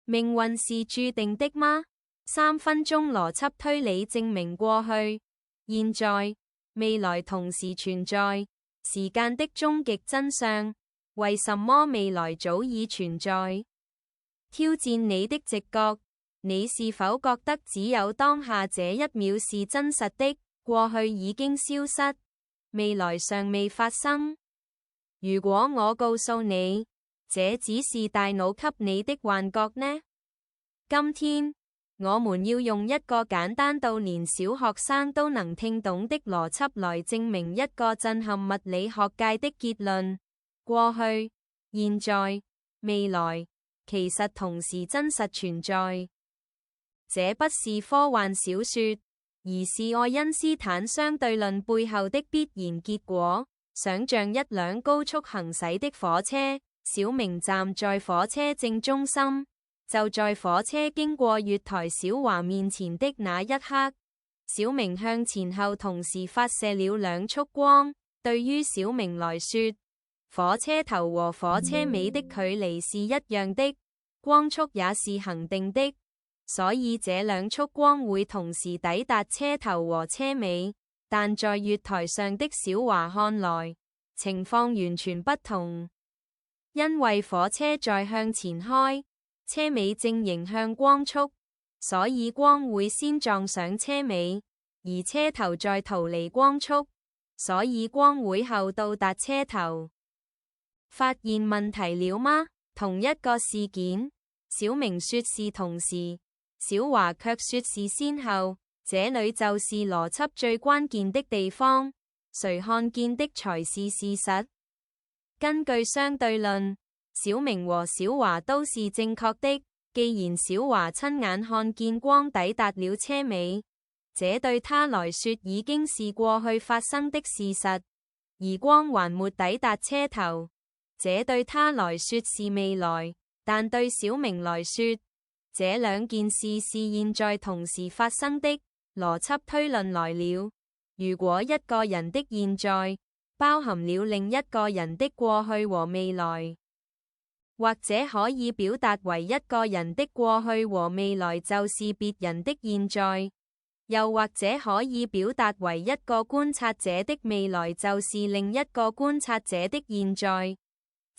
命運是注定的嗎？3分鐘邏輯推理證明過去、現在、未來同時存在。時間的終極真相，為什麼未來早已存在？挑戰你的直覺，你是否覺得只有當下這一秒是真實的？過去已經消失，未來尚未發生。如果我告訴你，這只是大腦給你的幻覺呢？今天，我們要用一個簡單到連小學生都能聽懂的邏輯來證明一個震撼物理學界的結論：過去、現在、未來，其實同時真實存在。這不是科幻小說，而是愛因斯坦相對論背後的必然結果。想像一輛高速行駛的火車，小明站在火車正中心。就在火車經過月台小華面前的那一刻，小明向前後同時發射了2束光。對於小明來說，火車頭和火車尾的距離是一樣的，光速也是恆定的，所以這2束光會同時抵達車頭和車尾。但在月台上的小華看來，情況完全不同，因為火車在向前開，車尾正迎向光速，所以光會先撞上車尾，而車頭在逃離光速，所以光會後到達車頭。發現問題了嗎？同一個事件，小明說是同時，小華卻說是先後。這裏就是邏輯最關鍵的地方，誰看見的才是事實。根據相對論，小明和小華都是正確的。既然小華親眼看見光抵達了車尾，這對他來說已經是過去發生的事實，而光還沒抵達車頭，這對他來說是未來。但對小明來說，這2件事是現在同時發生的。邏輯推論來了，如果一個人的現在包含了另一個人的過去和未來，或者可以表達為一個人的過去和未來就是別人的現在，又或者可以表達為一個觀察者的未來就是另一個觀察者的現在，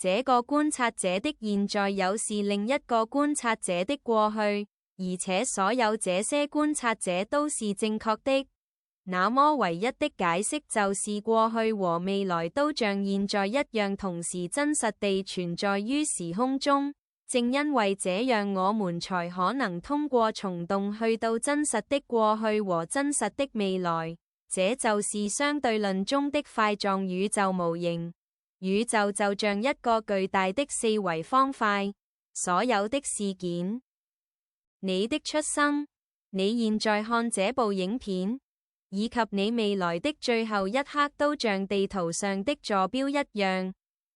這個觀察者的現在又是另一個觀察者的過去。而且所有這些觀察者都是正確的，那麼唯一的解釋就是過去和未來都像現在一樣同時真實地存在於時空中。正因為這樣，我們才可能通過蟲洞去到真實的過去和真實的未來。這就是相對論中的塊狀宇宙模型。宇宙就像一個巨大的4維方塊，所有的事件，你的出生，你現在看這部影片，以及你未來的最後一刻都像地圖上的坐標一樣，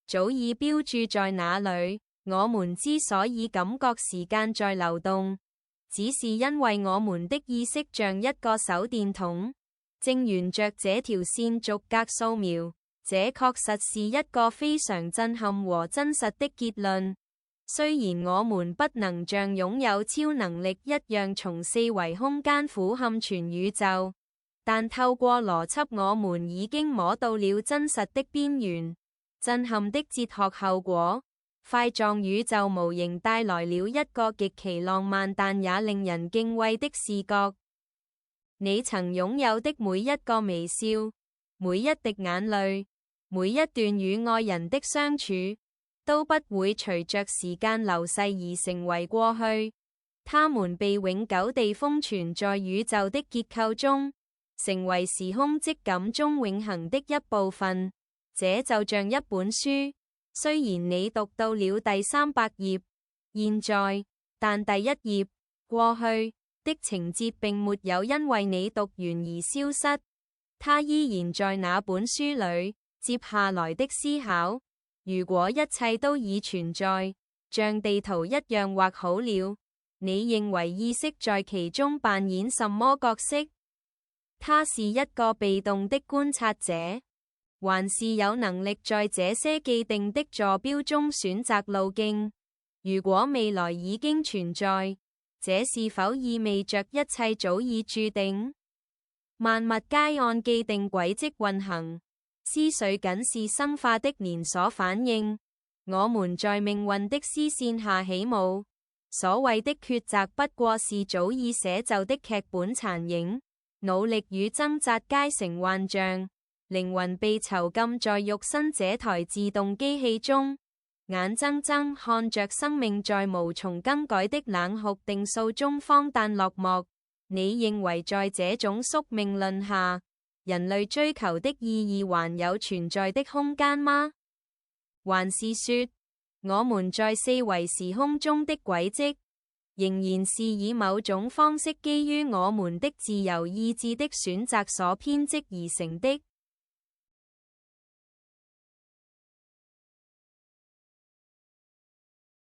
早已標注在那裡。我們之所以感覺時間在流動，只是因為我們的意識像一個手電筒，正沿着這條線逐格掃描。這確實是一個非常震撼和真實的結論。雖然我們不能像擁有超能力一樣從4維空間俯瞰全宇宙，但透過邏輯，我們已經摸到了真實的邊緣。震撼的哲學後果，塊狀宇宙模型帶來了一個極其浪漫但也令人敬畏的視覺。你曾擁有的每一個微笑，每一滴眼淚，每一段與愛人的相處，都不會隨着時間流逝而成為過去，它們被永久地封存在宇宙的結構中，成為時空織感中永恆的一部分。這就像一本書，雖然你讀到了第300頁，現在，但第1頁，過去，的情節並沒有因為你讀完而消失，它依然在那本書裡。接下來的思考，如果一切都已存在，像地圖一樣畫好了，你認為意識在其中扮演什麼角色？它是一個被動的觀察者，還是有能力在這些既定的坐標中選擇路徑？如果未來已經存在，這是否意味着一切早已注定？萬物皆按既定軌跡運行，思緒僅是生化的連鎖反應。我們在命運的絲線下起舞，所謂的抉擇不過是早已寫就的劇本殘影。努力與掙扎皆成幻象，靈魂被囚禁在肉身這台自動機器中，眼睜睜看着生命在無從更改的冷酷定數中荒誕落幕。你認為在這種宿命論下，人類追求的意義還有存在的空間嗎？還是說，我們在四維時空中的軌跡，仍然是以某種方式基於我們的自由意志的選擇所編織而成的？